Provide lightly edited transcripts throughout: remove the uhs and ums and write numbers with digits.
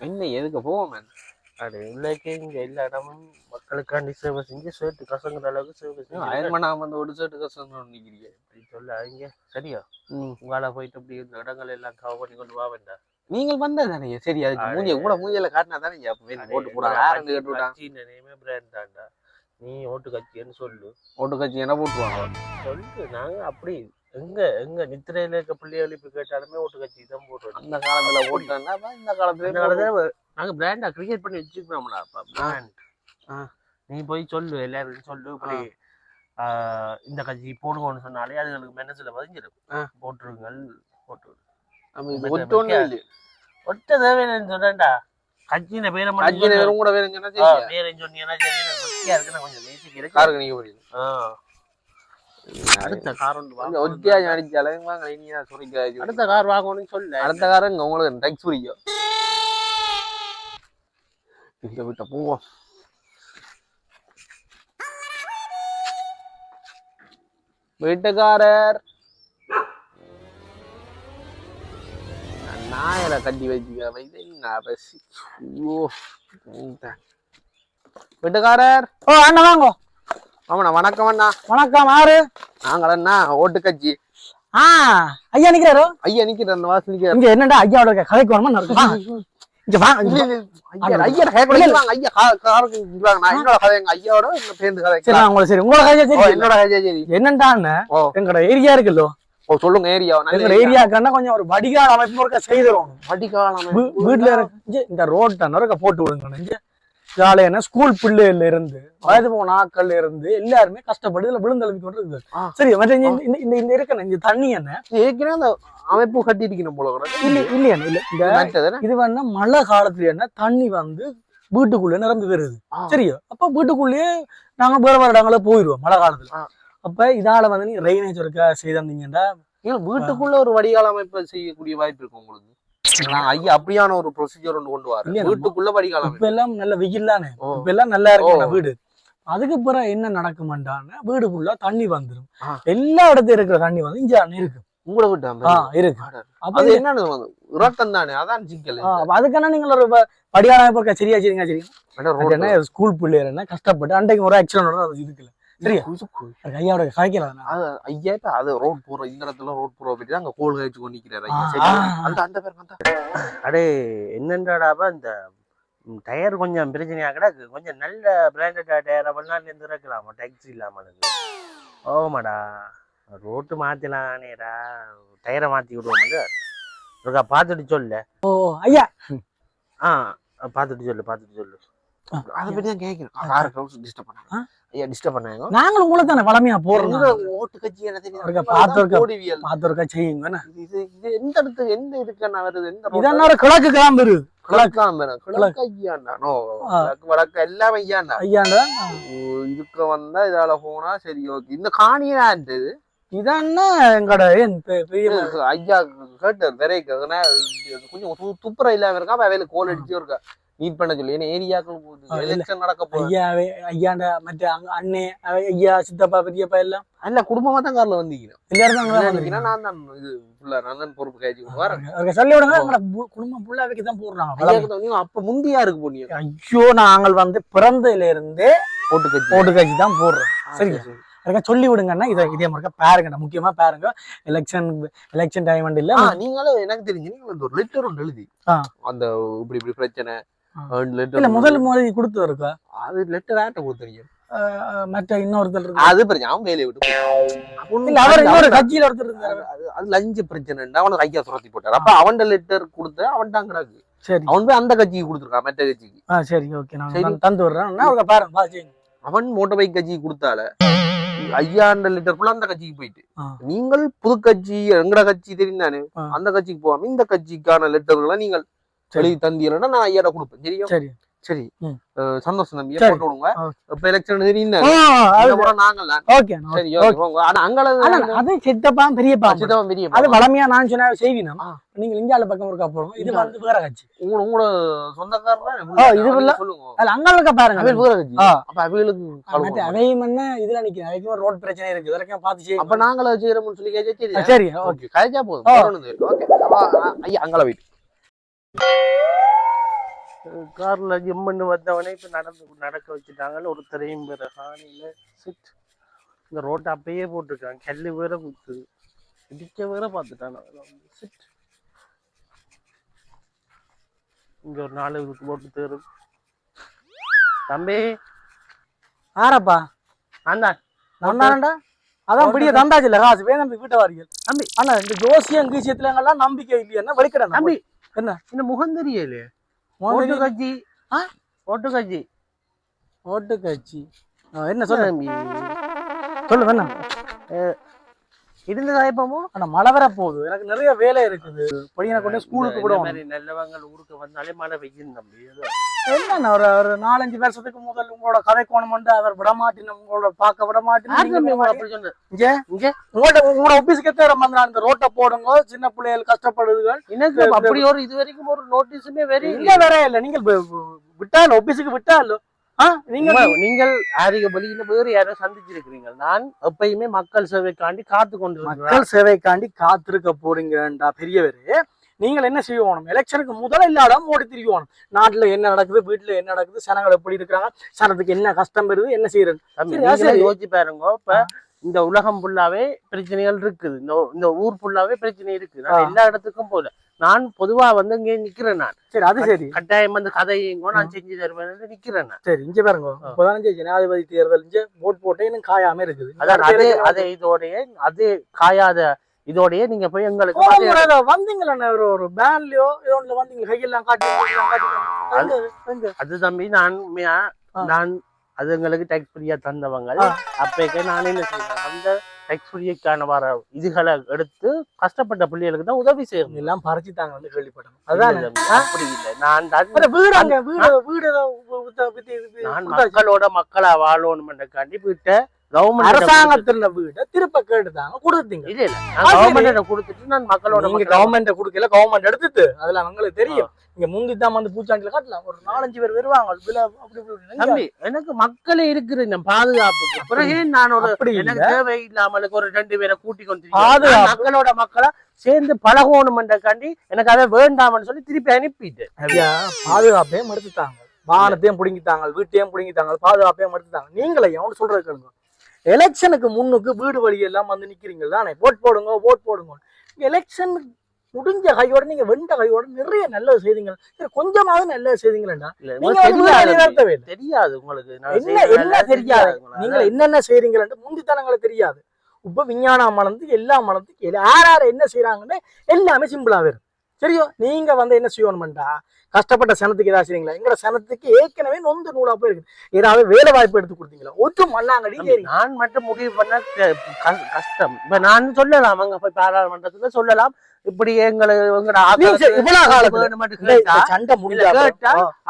என்ன எதுக்கு போவோம் அது இல்லைக்கு இங்க எல்லா இடமும் மக்களுக்காண்டி சேவை செஞ்சு சேர்த்து கசங்குற அளவுக்கு சேவை செஞ்சு அயன்மனாம வந்து ஒரு சேர்த்து கசங்க நிக்கிறீங்க அப்படி சொல்ல இங்க சரியா உங்களால போயிட்டு அப்படி இந்த இடங்கள் எல்லாம் கவர் பண்ணி கொண்டு வா வேண்டாம். நீங்கள் வந்தா தானே சரி, அதுக்கு மூஞ்சிய கூட மூஞ்சியில காட்டினா தானே ஓட்டு போடுறாங்க. பிராண்ட் தான்டா, நீ ஓட்டு கட்சின்னு சொல்லு. ஓட்டு கட்சி என்ன போட்டுருவாங்க சொல்லு. நாங்க அப்படி எங்க எங்க நித்திரையில இருக்க பிள்ளைகள் இப்ப கேட்டாலுமே ஓட்டு கட்சி தான் போடுறோம். அந்த காலத்துல போட்டோம்னா இந்த காலத்துல நாங்க பிராண்டா கிரியேட் பண்ணி வச்சுக்கிறோம்டா. நீ போய் சொல்லு, எல்லாரும் சொல்லு இப்படி இந்த கட்சி போடுவோம்னு சொன்னாலே அதுகளுக்கு மனசுல பதிஞ்சிடும். போட்டுருங்கள் போட்டு ஒட்ட தேவையில்லைன்னு சொல்றேன்டா. கட்சியின பேரை மட்டும் கூட வேற சொன்னீங்கன்னா கொஞ்சம் பேசிக்கிறேன். அடுத்த கார் அடுத்த கார் வாங்கணும்னு சொல்லு. அடுத்த காரம் உங்களுக்கு டேக்ஸ் பிடிக்கும். இந்த வீட்டை போவோம். வீட்டுக்காரர் நாயல கட்டி வச்சுக்க. வீட்டுக்காரர் அண்ணா வாங்க. ஆமாண்ணா வணக்கம் அண்ணா. வணக்கம். யாரு? நாங்களண்ணா ஓட்டு கட்சி. ஐயா நிக்கிறாரோ? ஐயா நிக்கிற அந்த வாசல் நிக்கிற. இங்க என்னடா ஐயாவோட கதைக்கு வரமா இருக்குமா? இங்க வா. ஐயா ஐயாவோட சேர்ந்து கதை. சரி உங்களோட சரி உங்களோட கதை சரி. என்னோட கதை சரி. என்னண்டா எங்களோட ஏரியா இருக்குல்லோ, சொல்லுங்க. ஏரியா எங்களோட ஏரியாக்கான கொஞ்சம் ஒரு வடிகால் அமைப்பு இருக்க செய்திரும். வடிகால் வீட்டுல இருக்கு இந்த ரோட்டை போட்டு விடுங்க. ஜாலியான ஸ்கூல் பிள்ளைல இருந்து வயது போன ஆட்கள்ல இருந்து எல்லாருமே கஷ்டப்பட்டு இதுல விழுந்தழுவி கொண்டு இருக்குது. சரி மற்ற இந்த இருக்கணும் இந்த தண்ணி என்ன ஏற்கனவே அந்த அமைப்பு கட்டி இருக்கணும் போல. இல்லையா இல்ல இது வேணா மழை காலத்துல என்ன தண்ணி வந்து வீட்டுக்குள்ளே நிரம்பி வருது. சரியா? அப்ப வீட்டுக்குள்ளேயே நாங்க வேற வேற இடங்கள போயிடுவோம் மழை காலத்துல. அப்ப இதால வந்து நீங்க ரெயினேஜ் இருக்க செய்தீங்கன்னா வீட்டுக்குள்ள ஒரு வடிகால் அமைப்பு செய்யக்கூடிய வாய்ப்பு இருக்கு உங்களுக்கு. ஐயா அப்படியான ஒரு ப்ரொசீஜர் ஒன்று கொண்டு வர வீட்டுக்குள்ள வடிகாலம். இப்ப எல்லாம் நல்ல வெயில் தானே, இப்ப எல்லாம் நல்லா இருக்கு வீடு. அதுக்கு பிறகு என்ன நடக்குமாண்டான வீடு ஃபுல்லா தண்ணி வந்துடும். எல்லா இடத்துல இருக்கிற தண்ணி வந்து இங்க இருக்கு. உங்களை விட்டு இருக்கு. அப்ப என்னன்னு இறக்கம் தானே, அதான் சிக்கல். அதுக்கான நீங்க ஒரு வடிகாலம் சரியா சரிங்க சரிங்க. ஸ்கூல் பிள்ளைகள் என்ன கஷ்டப்பட்டு அன்றைக்கு ஒரு ஆக்சிடென்ட் இதுக்குல சரியா ஐயாவோட காய்க்கலாம். ஐயா அது ரோட் போற இந்த இடத்துல ரோட் போற பற்றி அங்க கோல் கழிச்சு கொண்டு நிக்கிறாரு. அந்த பேர் அடே என்னன்றாடாப்பா இந்த டயர் கொஞ்சம் பிரச்சனையா கிடக்கு. கொஞ்சம் நல்ல பிராண்டட் டயரை வெளிநாட்டுல இருந்து இறக்கலாமா டாக்ஸி இல்லாம? ஓமாடா ரோட்டு மாத்திலானேடா, டயரை மாத்தி விடுவோம். இருக்கா பாத்துட்டு சொல்லு. ஓ ஐயா பாத்துட்டு சொல்லு. அதை பத்தி தான் கேட்கிறேன். டிஸ்டர்ப் பண்ணாங்க ஐயா, டிஸ்டர்ப் பண்ணாங்க. நாங்களும் உங்களை தானே வளமையா போறோம். ஓட்டு கட்சி என்ன தெரியும் செய்யுங்க. இது எந்த இடத்துக்கு எந்த இதுக்கான வருது? எந்த கிழக்கு கிளம்பு கிழக்கு ஐயாண்டா வடக்கு எல்லாம் ஐயாண்டா இதுக்கு வந்தா இதால போனா சரி. ஓகே. இந்த காணியான்றது இதன்னா எங்கட ஐயா கேட்டு விரைக்க கொஞ்சம் துப்புர இல்லாம இருக்கா. வேலையில கோல் அடிச்சு இருக்கா மீட் பண்ண சொல்லி. ஏன்னா ஏரியாக்கள் எலெக்ஷன் நடக்க போகுது. ஐயாண்ட மற்ற அண்ணே ஐயா சித்தப்பா பெரியப்பா எல்லாம் அல்ல குடும்பமா தான் கார்ல வந்தீங்க. எல்லாரும் நான் தான் இது நான் தான் பொறுப்பு காய்ச்சி வரேன். சொல்லி விடுங்க. குடும்பம் ஃபுல்லா வைக்கதான் போடுறாங்க. அப்ப முந்தியா இருக்கு போனீங்க. ஐயோ நாங்கள் வந்து பிறந்ததுல இருந்தே ஓட்டு கட்சி தான் போடுறோம். சரிங்க சொல்லி விடுங்கன்னா இதே மாதிரி பாருங்க, முக்கியமா பாருங்க. எலெக்ஷன் டைம் இல்ல நீங்களும் எனக்கு தெரிஞ்சு நீங்க ஒரு லெட்டர் ஒன்று எழுதி அந்த இப்படி பிரச்சனை முதல் கொடுத்து இருக்கா. அது லெட்டர் ஆட்ட கொடுத்துருங்க. மற்ற இன்னொருத்தர் அது பிரச்சனை அவன் வேலையை விட்டு கட்சியில ஒருத்தர் அது லஞ்ச பிரச்சனை அவனுக்கு ஐயா சுரத்தி போட்டாரு. அப்ப அவன் லெட்டர் கொடுத்த அவன் தான் கிடக்கு. சரி அவன் போய் அந்த கட்சிக்கு கொடுத்துருக்கான் மற்ற கட்சிக்கு. சரி ஓகே நான் தந்து விடுறேன் பாருங்க. அவன் மோட்டர் பைக் கட்சிக்கு கொடுத்தால ஐயாண்ட லிட்டர் ஃபுல்லா அந்த கட்சிக்கு போயிட்டு நீங்கள் புது கட்சி எங்கட கட்சி தெரிந்தானே அந்த கட்சிக்கு போகாம இந்த கட்சிக்கான லெட்டர்களை நீங்கள் எழுதி தந்தீங்கன்னா நான் ஐயாட கொடுப்பேன். சரியா? சரி சரி சந்தோஷம் தம்பி. போட்டு விடுங்க. இப்ப எலெக்ஷன் தெரியும் அது சித்தப்பா பெரியப்பா அது வளமையா நான் சொன்ன செய்வீனா. நீங்க இந்தியால பக்கம் இருக்க போறோம். இது வந்து வேற கட்சி. உங்களோட சொந்தக்காரர் இது சொல்லுங்க. அங்க இருக்க பாருங்க. அவையும் என்ன இதுல நிக்கிறேன். அவைக்கும் ரோட் பிரச்சனை இருக்கு. இதெல்லாம் பார்த்து செய்யும். அப்ப நாங்களும் செய்யறோம்னு சொல்லி சரி ஓகே கழிச்சா போதும். ஐயா அங்கே போயிட்டு கார்ல ஜிம்முன்னு வந்தவனே இப்ப நடக்க வச்சுட்டாங்கன்னு ஒருத்தரையும் வேற ஹானியில சிட். இந்த ரோட்டை அப்பயே போட்டிருக்காங்க, கல்லு வேற குத்து இடிக்க வேற பார்த்துட்டான். சிட். இங்க ஒரு 4 போட்டு தேரும். தம்பி ஆரப்பா நான் நந்தாண்டா அதான் பெரிய தந்தாச்சு இல்ல காசு வேணும் வீட்டை வாரியல் தம்பி. ஆனா இந்த ஜோசியம் கீசியத்துல எல்லாம் நம்பிக்கை இல்லையா வலிக்கடா தம்பி என்ன இந்த முகம் தெரியலையே. ஓட்டு கட்சி ஓட்டு கட்சி ஓட்டு கட்சி என்ன சொல்ல தம்பி சொல்லு வேணா இருந்த சாயப்பமோ. ஆனா மழை வர போகுது, எனக்கு நிறைய வேலை இருக்குது. பையனை கொண்டு ஸ்கூலுக்கு கூட நல்லவங்க ஊருக்கு வந்தாலே மழை பெய்யும் தம்பி. என்ன ஒரு 4-5 வருஷத்துக்கு முதல் உங்களோட கதை கோணம் அவர் விடமாட்டின, உங்களோட பார்க்க விடமாட்டின. உங்களோட ஆபீஸுக்கு எத்தனை வந்தான் இந்த ரோட்டை போடுங்க, சின்ன பிள்ளைகள் கஷ்டப்படுதுகள். எனக்கு அப்படி ஒரு இது வரைக்கும் ஒரு நோட்டீஸுமே இங்க வேற இல்ல. நீங்கள் விட்டாலும் ஆபீஸுக்கு விட்டாலும் நீங்கள் ஆரிய வழியில வேறு யாரோ சந்திச்சிருக்கிறீங்க. நான் எப்பயுமே மக்கள் சேவைக்காண்டி காத்து கொண்டு மக்கள் சேவைக்காண்டி காத்திருக்க போறீங்கடா பெரியவரு. நீங்கள் என்ன செய்யணும், எலெக்ஷனுக்கு முதல்ல எல்லா இடம் ஓடி திரிக்கணும். நாட்டுல என்ன நடக்குது, வீட்டுல என்ன நடக்குது, சனங்கள் எப்படி இருக்கிறாங்க, சனத்துக்கு என்ன கஷ்டம் வருது, என்ன செய்யறது யோசிச்சு பாருங்க. இப்ப இந்த உலகம் ஃபுல்லாவே பிரச்சனைகள் இருக்குது, இந்த ஊர் ஃபுல்லாவே பிரச்சனை இருக்கு. நான் எல்லா இடத்துக்கும் போல நான் பொதுவா வந்து இங்க நிக்கிறேன். நான் சரி அது சரி கட்டாயம் வந்து கதையும் நான் செஞ்சு தருவேன் நிக்கிறேன். சரி இங்க பாருங்க, 15 ஜனாதிபதி தேர்தல் போட் போட்டே இன்னும் காயாம இருக்குது. அதான் அதே இதோடய அது காயாத இதோடய நீங்க போய் எங்களுக்கு வந்தீங்களா ஒரு பேன்லயோ இதோட வந்தீங்க கையெல்லாம் காட்டி. அது தம்பி நான் அது எங்களுக்கு டேக்ஸ் ஃப்ரீயா தந்தவங்க. அப்பேக்கே நான் என்ன செய்வேன், அந்த டேக்ஸ் ஃப்ரீக்கான வர இதுகளை எடுத்து கஷ்டப்பட்ட பிள்ளைகளுக்கு தான் உதவி செய்யணும். எல்லாம் பறிச்சுட்டாங்க வந்து கேள்விப்பட்டோம். அதான் அப்படி இல்லை. நான் மக்களோட மக்களா வாழணும்ன்றக்காண்டி வீட்டை அரசாங்கத்துல வீட திருப்ப கேட்டுதாங்க கொடுத்தீங்க. இல்ல இல்ல கவர்மெண்ட் கொடுத்துட்டு நான் மக்களோட கவர்மெண்ட் கொடுக்கல, கவர்மெண்ட் எடுத்துட்டு அதுல அவங்களுக்கு தெரியும். இங்க முந்திதான் வந்து பூச்சாண்டில காட்டலாம் ஒரு 4-5 பேர் வருவாங்க. தம்பி எனக்கு மக்களே இருக்கிற பாதுகாப்புக்கு பிறகு நான் ஒரு எனக்கு தேவை இல்லாமலுக்கு ஒரு 2 பேரை கூட்டி கொண்டு மக்களோட மக்களா சேர்ந்து பழகணும்ன்றக்காண்டி எனக்கு அதை வேண்டாம்னு சொல்லி திருப்பி அனுப்பிட்டு பாதுகாப்பையும் எடுத்துட்டாங்க, வாகனத்தையும் பிடிங்கிட்டாங்க, வீட்டையும் பிடிங்கிட்டாங்க, பாதுகாப்பையும் எடுத்துட்டாங்க. நீங்களே அவனு சொல்றது கேளுங்க, எலெக்ஷனுக்கு முன்னுக்கு வீடு வழி எல்லாம் வந்து நிக்கிறீங்க தானே, ஓட் போடுங்க ஓட் போடுங்க. எலெக்ஷன் முடிஞ்ச கையோட நீங்க வெண்ட கையோட நிறைய நல்லது செய்தீங்க, கொஞ்சமாவது நல்லது செய்தீங்களா? தெரியாது உங்களுக்கு என்ன தெரியாது, நீங்க என்னென்ன செய்றீங்களா முந்தித்தனங்களுக்கு தெரியாது. இப்ப விஞ்ஞானம் மலர்ந்து எல்லா மலர்ந்து யார் என்ன செய்யறாங்கன்னு எல்லாமே சிம்பிளா வரும். சரியோ நீங்க வந்து என்ன செய்யணும்டா, கஷ்டப்பட்ட சனத்துக்கு ஏதாவது செய்றீங்களா? எங்களோட சனத்துக்கு ஏற்கனவே நொந்து நூலா போயிருக்கு. ஏதாவது வேலை வாய்ப்பு எடுத்து கொடுத்தீங்களா? ஒட்டு மண்ணாங்கடி. நான் மட்டும் முடிவு பண்ண கஷ்டம். இப்ப நான் சொல்லலாம், அங்க போய் பாராளுமன்றத்துல சொல்லலாம், இப்படி எங்களை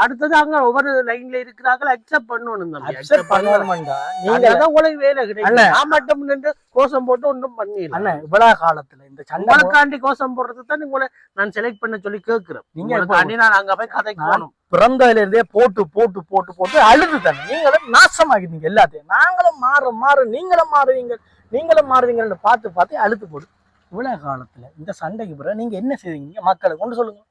அடுத்தது அங்க ஒவ்வொரு லைன்ல இருக்கிறாங்க அக்செப்ட் பண்ணணும். வேலை கிடையாது மட்டும் கோஷம் போட்டு ஒன்றும் பண்ணிடலாம். இவ்வளவு காலத்துல இந்த சண்டைக்காண்டி கோஷம் போடுறது தான் உங்களை நான் செலக்ட் பண்ண சொல்லி கேட்கிறேன். நீங்க நான் அங்க போய் கதைக்கு போகணும். பிறந்ததுல இருந்தே போட்டு போட்டு போட்டு போட்டு அழுது தானே நீங்களும் நாசமாகிட்டீங்க எல்லாத்தையும். நாங்களும் மாறு நீங்களும் மாறுவீங்க, நீங்களும் மாறுவீங்கன்னு பார்த்து பார்த்து அழுத்து போடு. இவ்வளவு காலத்துல இந்த சண்டைக்கு பிறகு நீங்க என்ன செய்வீங்க மக்களை கொண்டு சொல்லுங்க.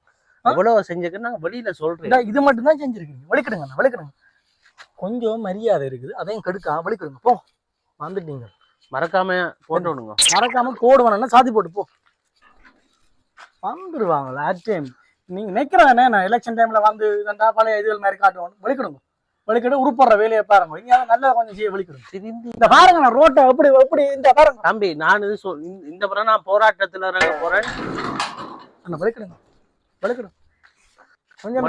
இவ்வளவு செஞ்சுக்க நாங்க வெளியில சொல்றேன், இது மட்டும் தான் செஞ்சிருக்கீங்க. வலிக்கிடுங்க வலிக்கிடுங்க, கொஞ்சம் மரியாதை இருக்குது அதையும் கெடுக்க வலிக்கிடுங்க. போ வந்துட்டீங்க, மறக்காம போட்டுடுங்க, மறக்காம கோடு வேணா சாதி போட்டு போ வந்துருவாங்க. லாஸ்ட் டைம் நீங்க நிக்கிறதானே நான் எலெக்ஷன் டைம்ல வந்து இதா பழைய இதுகள் மாதிரி காட்டுவோம். வலிக்கிடுங்க வலிக்கிட்டு உருப்படுற வேலையை பாருங்க, இங்க நல்லா கொஞ்சம் செய்ய வலிக்கிடுங்க. இந்த பாருங்க நான் ரோட்டை எப்படி எப்படி இந்த பாருங்க தம்பி. நான் இது இந்த முறை நான் போராட்டத்துல இறங்க போறேன். வலிக்கிடுங்க வலிக்கிடுங்க கொஞ்சம்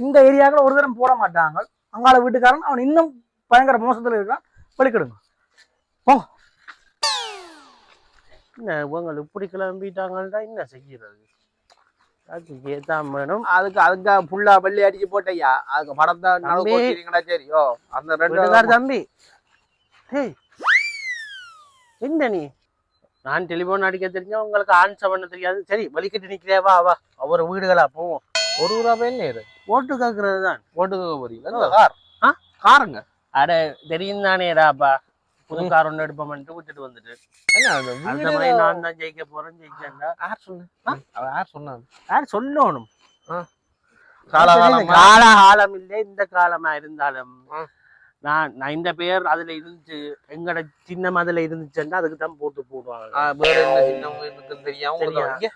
இந்த ஏரியாக்கள் ஒரு தரம் போட மாட்டாங்க. அங்கால வீட்டுக்காரன் அவன் இன்னும் பயங்கர மோசத்துல இருக்கான். வலிக்கிடுங்க போ. என்ன உங்களை இப்படி கிளம்பிட்டாங்கடா, என்ன செய்யறது? அதுக்கு புல்லா பள்ளி அடிச்சு போட்டையா, அதுக்கு படம் தான் சரியோ அந்த 2 தம்பி. என்ன நீ நான் டெலிபோன் அடிக்க தெரிஞ்சா உங்களுக்கு ஆன்சர் பண்ண தெரியாது. சரி வலிக்கிட்டு நிக்கிறேவா வா, ஒவ்வொரு வீடுகளா போவோம். ஒரு ரூபாய் என்ன ஓட்டு கேட்கறது தான். ஓட்டு கேட்க போறீங்க காருங்க? அட தெரியும் தானேடாப்பா, புது கார் ஒன்று எடுப்போம்ட்டு விட்டுட்டு வந்துட்டு என்ன அந்த அந்த வீடு மாதிரி நான் தான் ஜெயிக்க போறேன் ஜெயிச்சேன்டா யார் சொன்ன யார் சொன்னாங்க யார் சொல்லணும் காலகாலமா காலம் இல்லை இந்த காலமா இருந்தாலும் ஆ. நான் இந்த பேர் அதுல இருந்துச்சு எங்கட சின்னம் அதுல இருந்துச்சுன்னா அதுக்கு தான் போடுவாங்க வேற என்ன சின்னம் இருக்குன்னு தெரியாம சரியா? உங்களுக்கு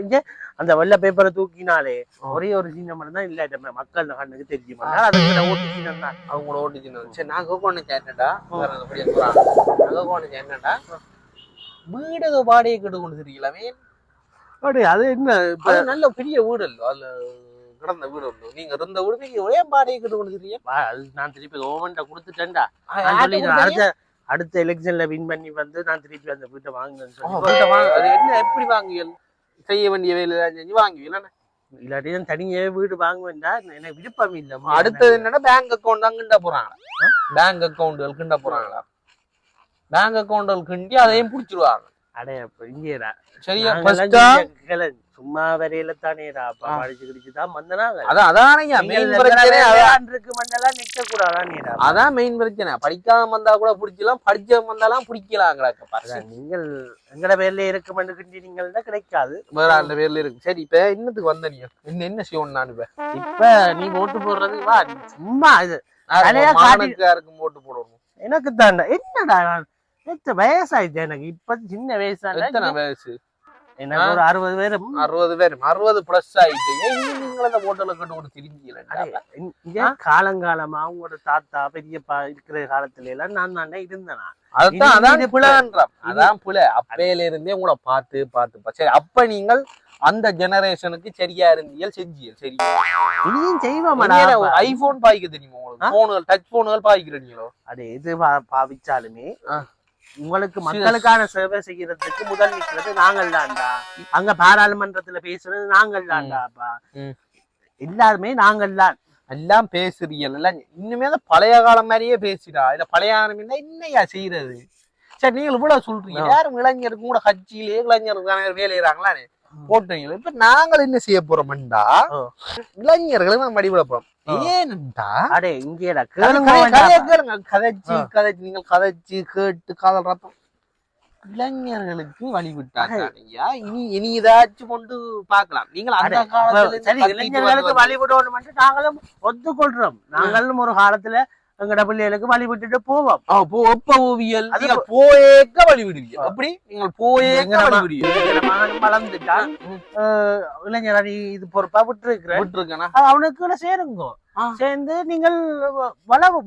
இங்க அந்த வெள்ளை பேப்பரை தூக்கினாலே ஒரே ஒரு சின்னம் தான் இல்ல மக்கள் கண்ணுக்கு தெரியும் அதுக்கு ஓட்டு சின்னம் தான் அவங்களோட ஓட்டு சின்னம் சரி நாங்க கொண்டு சேட்டா நாங்க கொண்டு சேட்டா வீடு ஏதோ வாடகை கட்டு கொண்டு தெரியலாமே அப்படி அது என்ன இப்ப அது நல்ல பெரிய வீடு இல்ல அதுல கிடந்த வீடு உண்டு நீங்க இருந்த வீடு நீங்க ஒரே வாடகை கட்டு கொண்டு தெரிய அது நான் திருப்பி கவர்மெண்ட கொடுத்துட்டேன்டா நான் சொல்லி அடுத்த எலெக்ஷன்ல வின் பண்ணி வந்து நான் திருப்பி அந்த வீட்டை வாங்குன்னு சொல்லி அது என்ன எப்படி வாங்குவீங்க செய்ய வேண்டிய வேலை செஞ்சு வாங்குவீங்க இல்லாட்டி நான் தனியே வீடு வாங்குவேன்டா எனக்கு விருப்பம் இல்லை அடுத்தது என்னன்னா பேங்க் அக்கௌண்ட் தான் கிண்ட போறாங்களா பேங்க் அக்கௌண்ட்கள் கிண்ட போறாங்களா பேங்க் அக்கௌண்ட்கள் கிண்டி அதையும் புடிச்சிருவாங்க அடைய இங்கேடா சரியா சும்மா வரையில தானேடா படிச்சு கிடிச்சுதான் வந்தனாங்க அதான் மெயின் பிரச்சனை இருக்கு மண்ணெல்லாம் நிக்க கூடாதானேடா அதான் மெயின் பிரச்சனை படிக்காம வந்தா கூட பிடிக்கலாம் படிச்சவங்க வந்தாலாம் பிடிக்கலாங்களா நீங்கள் எங்கட பேர்ல இருக்கு மண்ணு கிண்டி நீங்கள் தான் கிடைக்காது வேற அந்த பேர்ல இருக்கு சரி இப்ப என்னத்துக்கு வந்த நீ என்ன செய்யணும் நான் இப்ப நீ ஓட்டு போடுறது வா சும்மா இது யாருக்கும் ஓட்டு போடணும் எனக்கு தாண்டா என்னடா வயசாயிடுச்சு எனக்கு இப்ப சின்ன வயசு வயசு எனக்கு ஒரு 60 பேரும் 60 பிளஸ் ஆயிட்டு நீங்க அந்த போட்டோல கண்டு கொண்டு திரிஞ்சீங்களா காலங்காலமா அவங்களோட தாத்தா பெரியப்பா இருக்கிற காலத்துல எல்லாம் நான் தாண்டா இருந்தேனா அதான் புலன்றான் அதான் புல அப்பையில இருந்தே உங்களை பார்த்து சரி அப்ப நீங்கள் அந்த ஜெனரேஷனுக்கு சரியா இருந்தீங்க செஞ்சீங்க சரி இனியும் செய்வோமாடா ஐபோன் பாய்க்க தெரியுமா உங்களுக்கு போனுகள் டச் போனுகள் பாய்க்கிறீங்களோ அது எது பாவிச்சாலுமே உங்களுக்கு மக்களுக்கான சேவை செய்யறதுக்கு முதல் நிற்கிறது நாங்கள் தான்டா அங்க பாராளுமன்றத்துல பேசுறது நாங்கள் தான்டாப்பா எல்லாருமே நாங்கள் தான் எல்லாம் பேசுறீங்க இன்னுமே பழைய காலம் மாதிரியே பேசிடா இல்ல பழைய காலம் என்னையா செய்யறது சரி நீங்கள் இவ்வளவு சொல்றீங்க யாரும் இளைஞருக்கு கூட கட்சியிலே இளைஞருக்கான வேலையிறாங்களானே போட்டீங்க இப்ப நாங்கள் என்ன செய்ய போறோம்டா இளைஞர்களும் நம்ம அடிபட போறோம் ஏன்டா அடே இங்கேடா கேளுங்க கதைச்சு நீங்கள் கதைச்சு கேட்டு காதல் ரத்தம் இளைஞர்களுக்கு வழிவிட்டாங்க இனி ஏதாச்சும் கொண்டு பாக்கலாம் நீங்கள் அந்த காலத்துல சரி இளைஞர்களுக்கு வழிவிடணும் நாங்களும் ஒத்துக்கொள்றோம் நாங்களும் ஒரு காலத்துல எங்கட பிள்ளைகளுக்கு வழி விட்டுட்டு போவோம் ஒப்ப ஓவியல் போயேக்க வழி விடுவீங்க அப்படி நீங்கள் போயேக்க வழி விடுவீங்க வளர்ந்துட்டான் இளைஞர் அணி இது பொறுப்பா விட்டுருக்கேன் அவனுக்கு சேருங்கோ சேர்ந்து நீங்கள்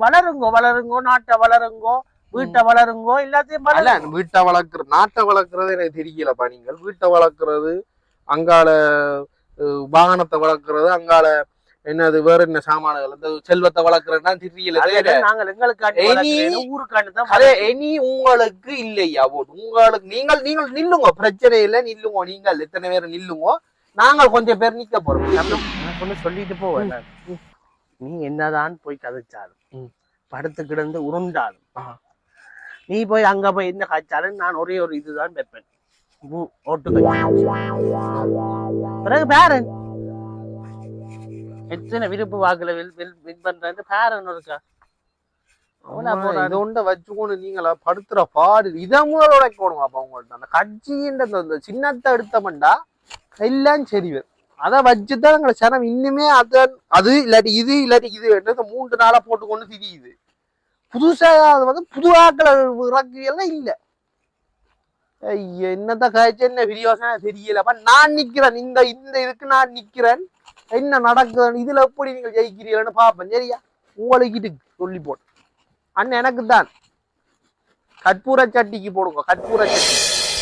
வளருங்கோ நாட்டை வளருங்கோ வீட்டை வளருங்கோ எல்லாத்தையும் வீட்டை வளர்க்கறது நாட்டை வளர்க்கறது எனக்கு தெரியலப்பா நீங்கள் வீட்டை வளர்க்கறது அங்கால வாகனத்தை வளர்க்கறது அங்கால என்னது வேற என்ன சாமான்கள் இந்த செல்வத்தை வளர்க்கறதுனா தெரியல இனி உங்களுக்கு இல்லையா உங்களுக்கு நீங்கள் நில்லுங்க பிரச்சனை இல்லை நில்லுங்க நீங்கள் எத்தனை பேர் நில்லுங்க நாங்கள் கொஞ்சம் பேர் நிக்க போறோம் சொல்லிட்டு போவேன் நீ என்னதான் போய் கதைச்சாலும் படுத்து கிடந்து உருண்டாலும் நீ போய் அங்க போய் என்ன காய்ச்சாலும் நான் ஒரே ஒரு இதுதான் வைப்பேன் ஓட்டு பிறகு பேரு எத்தனை விருப்பு வாக்குல வின் பண்றது பேரன் இருக்கா வச்சுக்கொண்டு நீங்களா படுத்துற பாடு இதை முதல் உடைக்கணும் அப்ப உங்கள்ட்ட அந்த கட்சின்ற சின்னத்தை எடுத்தமண்டா எல்லாம் சரிவர் அதை வச்சுதான் எங்களை சனம் இன்னுமே அது இல்லாட்டி இது இந்த 3 நாளா போட்டுக்கொண்டு திரியுது புதுசா அது புது ஆக்களை இறக்குலாம் இல்ல என்னத்த காய்ச்சி என்ன விரியோசனை தெரியலப்பா நான் நிக்கிறேன் இந்த இதுக்கு நான் நிக்கிறேன் என்ன நடக்குது இதுல எப்படி நீங்கள் ஜெயிக்கிறீங்கன்னு பாப்பேன் சரியா உங்களுக்கு சொல்லி போட்டு அண்ணன் எனக்கு தான் கற்பூர சட்டிக்கு போடுங்க கற்பூர சட்டி